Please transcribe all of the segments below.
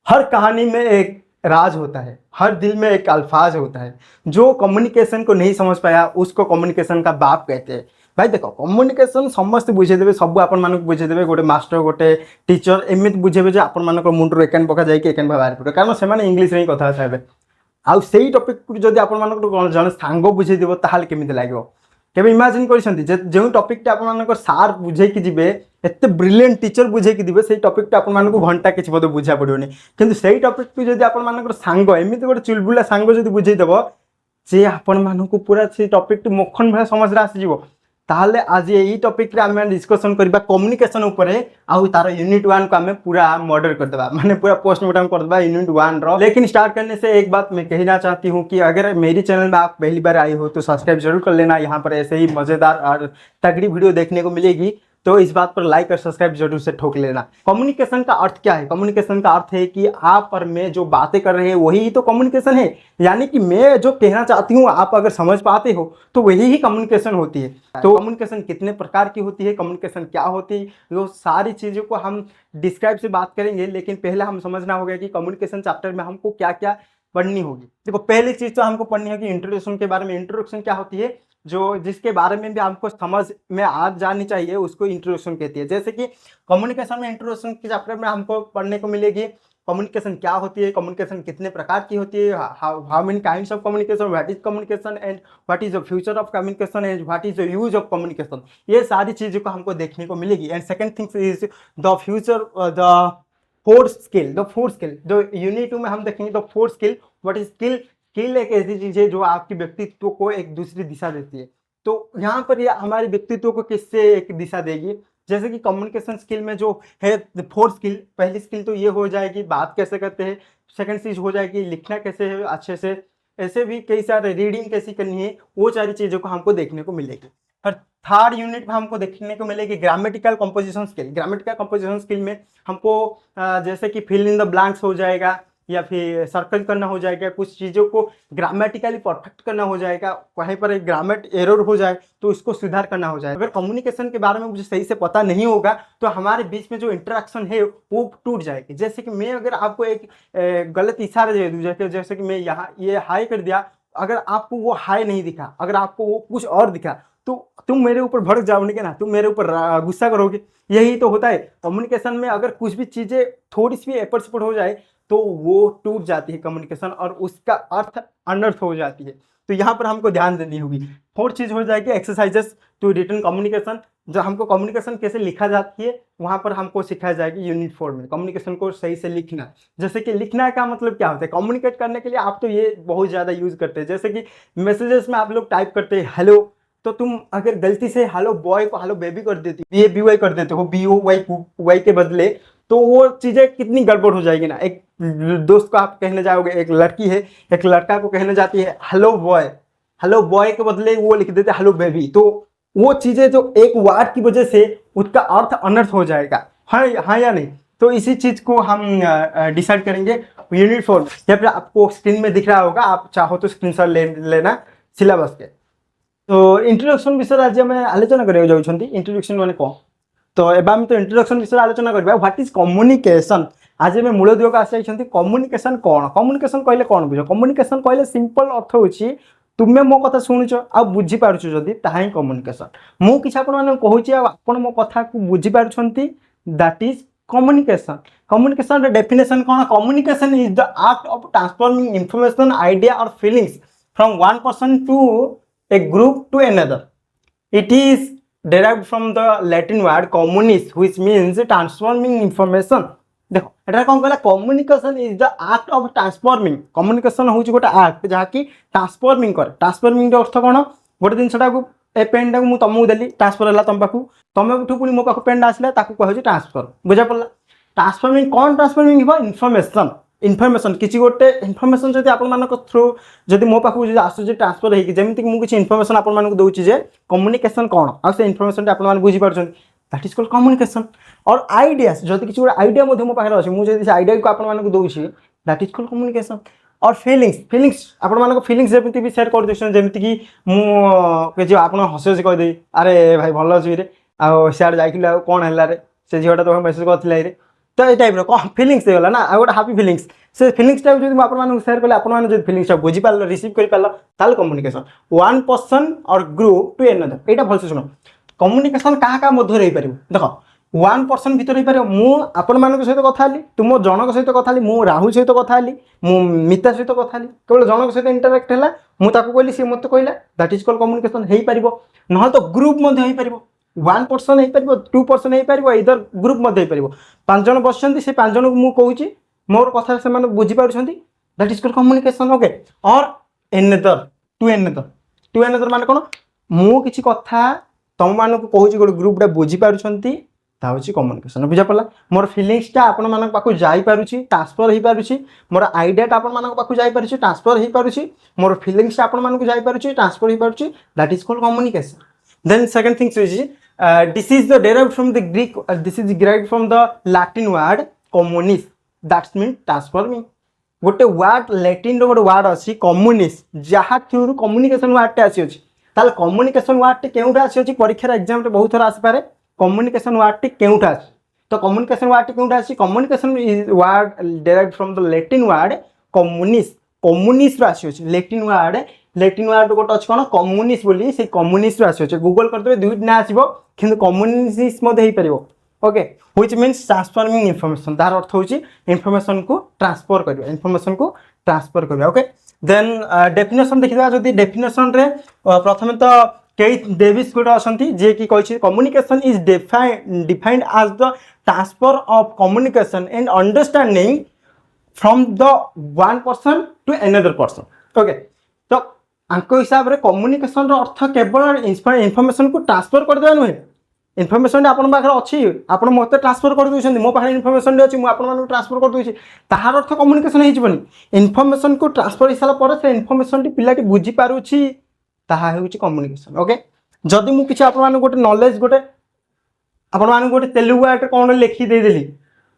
हर कहानी में एक राज होता है, हर दिल में एक अल्फाज होता है। जो कम्युनिकेशन को नहीं समझ पाया उसको कम्युनिकेशन का बाप कहते हैं। भाई देखो, कम्युनिकेशन समस्त बुझेदेवे, सब आपण मानक बुझेदेवे, गोटे मास्टर गोटे टीचर एमती बुझेबे जे आपण मानक मुंडर एकान पका जाइए एकान बाहर पड़े, कारण से इंग्लीश में ही कथा हेबे। आउ सेही टॉपिक को जदि आपण मानक जन सांग बुझेदेव ताहले केमिति लागिवो। केबे इमेजिन करिसंती जे जो टॉपिक टा आपण मानक सार बुझे कि जिबे, एते ब्रिलियंट टीचर बुझे कि दिबे, सेही टॉपिक टा आपण मानक घंटा किछि बद बुझा पड़ियोनी। किंतु सेही टॉपिक को जदि आपण मानक सांग एमिति गोटे चुलबुला सांग जदि बुझे देबो जे आपण मानक पूरा से टॉपिक मक्खन भाई समझ रे आसी जिवो, ताहले आज यही टॉपिक रे आमे डिस्कशन करबा कम्युनिकेशन ऊपर। आउ तार यूनिट 1 को आमे पूरा मर्डर कर देबा, माने पूरा पोस्टमार्टम कर देबा यूनिट 1 रो। लेकिन स्टार्ट करने से एक बात मैं कहना चाहती हूँ कि अगर मेरी चैनल में आप पहली बार आई हो तो सब्सक्राइब जरूर कर लेना। यहाँ पर ऐसे ही मजेदार और तगड़ी वीडियो देखने को मिलेगी, तो इस बात पर लाइक और सब्सक्राइब जरूर से ठोक लेना। कम्युनिकेशन का अर्थ क्या है? कम्युनिकेशन का अर्थ है कि आप और मैं जो बातें कर रहे हैं वही तो कम्युनिकेशन है। यानी कि मैं जो कहना चाहती हूँ आप अगर समझ पाते हो तो वही ही कम्युनिकेशन होती है। तो कम्युनिकेशन कितने प्रकार की होती है, कम्युनिकेशन क्या होती है, वो सारी चीज़ों को हम डिस्क्राइब से बात करेंगे। लेकिन पहले हम समझना होगा कि कम्युनिकेशन चैप्टर में हमको क्या क्या पढ़नी होगी। देखो, पहली चीज़ तो हमको पढ़नी होगी इंट्रोडक्शन के बारे में। इंट्रोडक्शन क्या होती है? जो जिसके बारे में भी हमको समझ में आ जानी चाहिए उसको इंट्रोडक्शन कहती है। जैसे कि कम्युनिकेशन में इंट्रोडक्शन के चैप्टर में हमको पढ़ने को मिलेगी कम्युनिकेशन क्या होती है, कम्युनिकेशन कितने प्रकार की होती है, how many kinds of communication, what is communication and what is the future of communication and what is the use of communication. ये सारी चीज़ों को हमको देखने को मिलेगी। And second things is the future, the fourth skill जो unit 2 में हम देखेंगे। The fourth skill, what is skill? Skill एक ऐसी चीज है जो आपके व्यक्तित्व को एक दूसरी दिशा देती है। तो यहाँ पर ये हमारे व्यक्तित्व को किससे एक दिशा देगी? जैसे कि कम्युनिकेशन स्किल में जो है फोर्थ स्किल, पहली स्किल तो ये हो जाएगी बात कैसे करते हैं, सेकंड चीज हो जाएगी लिखना कैसे है अच्छे से, ऐसे भी कई सारे रीडिंग कैसी करनी है, वो सारी चीज़ों को हमको देखने को मिलेगी। और थर्ड यूनिट में हमको देखने को मिलेगी grammatical composition skill. Grammatical composition skill में हमको जैसे कि फिल इन द ब्लैंक्स हो जाएगा, या फिर सर्कल करना हो जाएगा, कुछ चीज़ों को ग्रामेटिकली परफेक्ट करना हो जाएगा, कहीं पर एक ग्रामेट एरर हो जाए तो इसको सुधार करना हो जाए। अगर कम्युनिकेशन के बारे में मुझे सही से पता नहीं होगा तो हमारे बीच में जो इंटरेक्शन है वो टूट जाएगी। जैसे कि मैं अगर आपको एक गलत इशारा दे दूँ, जैसे कि मैं यहाँ ये हाई कर दिया, अगर आपको वो हाई नहीं दिखा, अगर आपको वो कुछ और दिखा तो तुम मेरे ऊपर भड़क जाओगे क्या ना, तुम मेरे ऊपर गुस्सा करोगे। यही तो होता है कम्युनिकेशन में। अगर कुछ भी चीज़ें थोड़ी सी भी एफर्ट सपोर्ट हो जाए तो वो टूट जाती है कम्युनिकेशन, और उसका अर्थ अनर्थ हो जाती है। तो यहाँ पर हमको ध्यान देनी होगी। फोर्थ चीज़ हो जाएगी एक्सरसाइजेस टू रिटन कम्युनिकेशन। जो हमको कम्युनिकेशन कैसे लिखा जाती है वहाँ पर हमको सिखाया जाएगी यूनिट 4 में, कम्युनिकेशन को सही से लिखना। जैसे कि लिखना का मतलब क्या होता है? कम्युनिकेट करने के लिए आप तो ये बहुत ज़्यादा यूज़ करते हैं। जैसे कि मैसेजेस में आप लोग टाइप करते हैं हेलो, तो तुम अगर गलती से हेलो बॉय को हेलो बेबी कर देती हो, BABY कर देते हो, BOY के बदले, तो वो चीज़ें कितनी गड़बड़ हो जाएगी ना। एक दोस्त को आप कहने जाओगे, एक लड़की है एक लड़का को कहने जाती है हेलो बॉय के बदले वो लिख देते हेलो बेबी, तो वो चीज़ें जो एक वर्ड की वजह से उसका अर्थ अनर्थ हो जाएगा। हाँ या नहीं? तो इसी चीज़ को हम डिसाइड करेंगे यूनिट 4 में। या फिर आपको स्क्रीन में दिख रहा होगा, आप चाहो तो स्क्रीनशॉट लेना सिलेबस के। तो इंट्रोडक्शन विषय आज आम आलोचना करा जाऊँगी। इंट्रोडक्शन माने कौन? तो एवं तो इंट्रोडक्शन विषय आलोचना करबा व्हाट इज कम्युनिकेशन। आज आम मूल दुख आसी कम्युनिकेशन कौन? कम्युनिकेशन कहले कौन बुझ? कम्युनिकेशन कहले सिंपल अर्थ होची तुम्हें मो कथा शुणुच आ बुझी पारुछ जदी ताहा ही कम्युनिकेशन। मु किछ आपन माने कहूची आ आपन मो कथा को बुझी पारुछंती, दैट इज कम्युनिकेशन। कम्युनिकेशन रे डेफिनेशन कौन? Communication is the art of transforming information, idea और feelings from one person to a group to another. It is derived from the Latin word communis, which means transforming information. देखो एटा कौन कहला? Communication is the art of transforming. Communication होची गोटे art जहाँकि transforming करे। Transforming अर्थ कौन? गोटे जिनटा को ए पेन टाक मुझे तुमको देली, ट्रांसफर है तुम पाखु, तुम पुणी मो पाख पेन आसला ताकू कहे ट्रांसफर। बुझा पड़ा? ट्रांसफॉर्मिंग कौन? Transforming information. इनफॉरमेशन किसी गोटे इनफॉरमेशन जब आपण थ्रू जब मो पाखु आसूँ ट्रांसफर होगी, जमीक मुझे इनफॉरमेशन आपण दूसरी जे कम्युनिकेशन कौन आ से इनफॉरमेशन आप बुझीपार, दैट इज कॉल्ड कम्युनिकेशन। और आइडियास जब किसी गोटे आइडिया मो पाखे अच्छे, मुझे से आइडिया को आपको दूसरी, दैट इज कॉल्ड कम्युनिकेशन। और फिलिंग्स आपण फिलिंग्स जमी भी सेयार कर देते, जमीक मुझे आप हसी हसी कहीदे अरे भाई भल अच्छी रे, आड़ जा कौन है रे से झीटा तो मेसेज कर, तो ये टाइप कौन फिलिंग्स होगा ना गोटे हापी फिलिंग्स से फिलिंग्स टाइप जो आपको सेयार कले आप फिलिंग्स बुझी पार रिसीव कर पार कम्युनिकेशन वन पर्सन और ग्रुप टू एनदर यहाँ भलसे शुण कम्युनिकेशन क्या मध्य रही पार देख वन पर्सन भर रही पार मुझे सहित कथा तुम जनक सहित कथा मु राहुल सहित कथा मु मिता सहित कथा केवल जनक सहित इंटराक्ट है मुझे कहली सी मत कहला दैट इज कॉल्ड कम्युनिकेशन हो पार ना तो ग्रुप हो पार वन पर्सन हो पार टू पर्सन हो पार इधर ग्रुप हो पार 5 जन बस से 5 जन को मुझे मोर कथा से बुझीपार that is called communication okay और एनदर टू एनदर मान कौन मुझे कथा तुम मान कहूँ गोटे ग्रुपटा बुझीपार कम्युनिकेशन बुझा पड़ा मोर फिलिंग्सटा आपण मान पाखु जाई पारुछि ट्रांसफर हो पारुछि मोर आइडियाटा आपण मान पाखु जाई पारुछि ट्रांसफर हो पारुछि मोर फिलिंग्सटा आपण मान जाई पारुछि ट्रांसफर हो पारुछि that is called communication then second things is this is the derived from the Greek this is derived from the Latin word communis that's mean transforming गोटे वर्ड लैटिन रो गोटे वर्ड अछि कम्युनिस जहाँ थ्रू कम्युनिकेशन वर्डटा आसी अछि ताल communication वर्डटा केउटा आसी अछि परीक्षा एग्जाम रे बहुत थोड़ा आसी पारे कम्युनिकेशन वर्डटी केउटा अछि तो कम्युनिकेशन वर्डटी केउटा अछि communication is word derived from the Latin word communis रो आसी अछि लैटिन वर्ड गोटे अछि कोन कम्युनिस बोली से कम्युनिस रो आसी अछि गूगल करते दुईट ना आसीबो किंतु कम्युनिस मध्ये हे परिबो okay which means transforming information तार अर्थ होछि इन्फॉर्मेशन को ट्रांसफर करबा ओके देन डेफिनेशन देखिबा जदि डेफिनेशन रे प्रथमे तो केट डेविस गोटे अच्छा जे कि कही communication is defined as the transfer of communication and understanding from the one person to another person okay तो आंको हिसाब रे कम्युनिकेशन अर्थ केवल इनफॉरमेशन को ट्रांसफर करदेवा नुहे इनफॉरमेशन आपन पाखे अच्छी आपन मत ट्रांसफर कर दूसरी मो पाखे इनफॉरमेशन अच्छी मुझे ट्रांसफर कर दूसरी तार अर्थ कम्युनिकेशन होनी इनफॉरमेशन को ट्रांसफर हो सारा से इनफॉरमेशन टी पिलाटी बुझी पारुछि ताहा होउछि कम्युनिकेशन ओके जदि मु किछि आपन माने गोटे नॉलेज गोटे आपन माने गोटे तेलुगु वर्ड कोन लिखि दे देली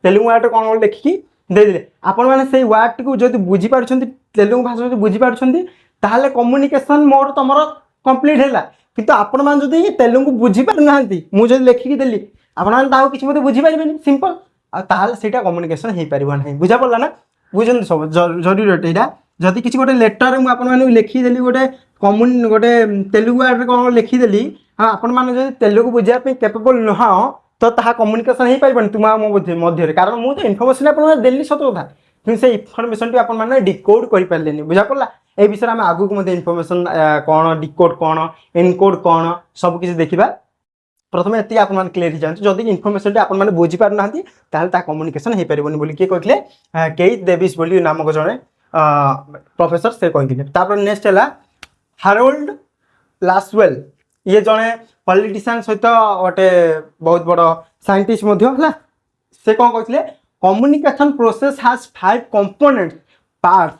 तेलुगु वर्ड कोन लिखि दे देले आपन माने सेही वर्ड को जदि बुझी पारुछंती तेलुगु भाषा जदि बुझी पारुछंती ताहाले कम्युनिकेशन मोर तमरो कंप्लीट हैला किंतु आपन मान जदि तेलुगु बुझी पारु नाहंती मु जदि लिखि देली आपन मान ताऊ किछि मते बुझी पारिबेनी सिंपल आ ताहाले सेटा कम्युनिकेशन हे पारिबो नाही बुझा पड़ला ना बुझन सब जरूरी एटा जदि किछि गोटे लेटर मु आपन मान लिखि देली गोटे कम्युन गोटे तेलुगु वर्ड कौन लिखिदेली हाँ आपण मैंने जो तेलुगु बुझापी कैपेबल नुह तो ताहा कम्युनिकेशन हो पार तुम मो मध्य कारण मुझे इनफर्मेशन आप देली सत कथा कि से इनफर्मेशन आप डिकोड कर पारे बुझा पड़ा ए विषय में आगू को इनफर्मेशन कौन डिकोड कौन एनकोड कौन सब किसी देखा प्रथम ये आप क्लीयर हो जदि इनफर्मेशन आप बुझीपार ना कम्युनिकेशन हो पारे बोली किए कहते केट डेविस बोली नामक जड़े प्रोफेसर से कहते नेक्स्ट है हारोल्ड लासवेल ये जड़े पॉलिटिशियन सहित गोटे बहुत बड़ साइंटिस्ट से कौन कहते communication process has 5 components parts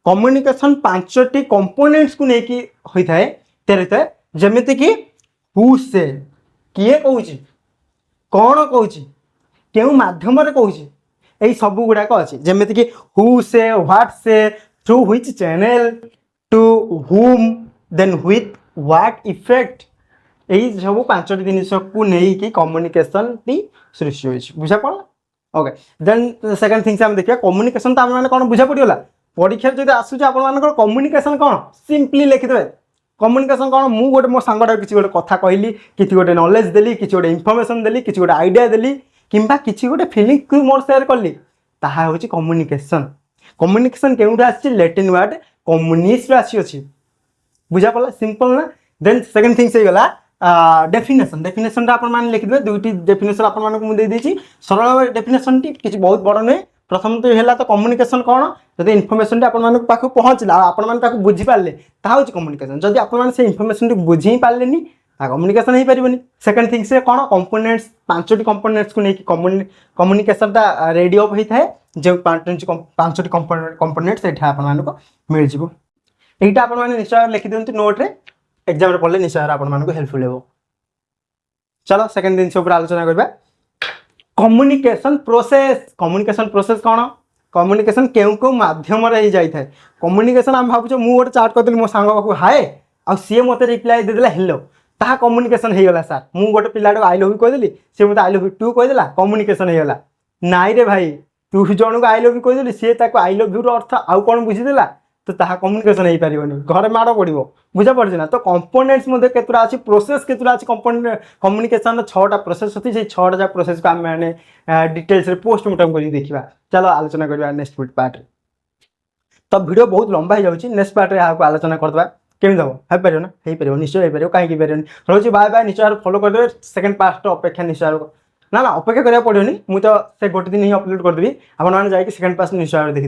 communication 5टी कंपोनेंट्स को लेकिन होता है तैयारी है जमीती कि हु से किए कहूँ कौन कहूँ क्यों मध्यम कहूँ यही सब गुड़ाक अच्छी जमीती कि who say what say through which channel to whom then with what effect यही सब 5टी जिनिस को लेकिन कम्युनिकेशन टी सृष्टि होती बुझा पड़ा ओके देन सेकंड थिंग्स हम देखिए कम्युनिकेशन तो आम कौन बुझा पड़ा परीक्षा जब आसूँ आप कम्युनिकेशन कौन सिंपली लिखिदे कम्युनिकेशन कौन मु गोटे मो सांगटा किसी गोटे कथा कहली किसी गोटे नॉलेज देली किसी गोटे इनफॉरमेशन देली किसी गोटे आइडिया देली किंबा किसी गोटे फीलिंग को मोर शेयर कली ताहा होची कम्युनिकेशन कम्युनिकेशन केउटा आछि लैटिन वर्ड कम्युनिस्ट आछि बुझा पड़ा सिंपल ना देन सेकंड थिंग्स गला डेफिनेशन डेफिनेशन आप लिखिदे दुईटी डेफिनेशन आपको सरल डेफिनेशन टी किसी बहुत बड़ नुहे प्रथम तो है तो कम्युनिकेशन कौन जब इनफर्मेशन आप पाख पहुँचला आप बुझीपारे ताकि कम्युनिकेशन जब आप इनफर्मेशन बुझी पारे कम्युनिकेशन हो पारे सेकंड थिंग्स कौन कंपोनेंट्स 5टी कंपोनेंट्स को लेकिन कम्युनिकेशन रेडी अप होता है जो 5टी कंपोनेंट्स ये आपको मिल जाए यहाँ आप निश्चय लिखि दिखाते नोट्रे एग्जाम पढ़ले निश्चय आपको हेल्पफुल हो चलो सेकंड जिन आलोचना करवा कम्युनिकेशन प्रोसेस कौन कम्युनिकेशन क्यों क्यों मध्यम जाए कम्युनिकेशन आम भावुँ मुझे गोटे चाट करदेली मो सांग पाखु हाए आ सी मत रिप्लाई देदेला हेलो ता कम्युनिकेशन होगा सार मु गोटे पिला आई लव यू कहदेली सी मत आई लव यू टू कहदेला कम्युनिकेशन होगा नाई रे भाई तू जन को आई लव यू कहीदेलु सी आई लव यू अर्थ आउ कौन बुझीदेला तो ताहा कम्युनिकेशन हो पारिबनी घरे माड़ पड़ो बुझा पड़े ना। तो कंपोनेंट्स मध्य केतुरा अच्छी प्रोसेस केतुरा अच्छी कंपोनेंट कम्युनिकेशन 6टा प्रोसेस अच्छी से 6टा प्रोसेस को आम मैंने डिटेल्स पोस्टमार्टम कर देखा। चलो आलोचना करवा नेक्स्ट पार्ट। तो वीडियो बहुत लंबा हो जाऊँगी नेक्स्ट पार्ट में आपको आलोचना करदे केमी हम हो पार ना हो पार निश्चय हो पार कहीं पारे रोज बाय बाय निश्चय फॉलो करदे सेकंड पार्ट अपेक्षा निश्चय ना अपेक्षा करा पड़ोनी मुझे से गोटे दिन ही अपलोड करदेवी आप सेकंड पार्ट निश्चय देखिए।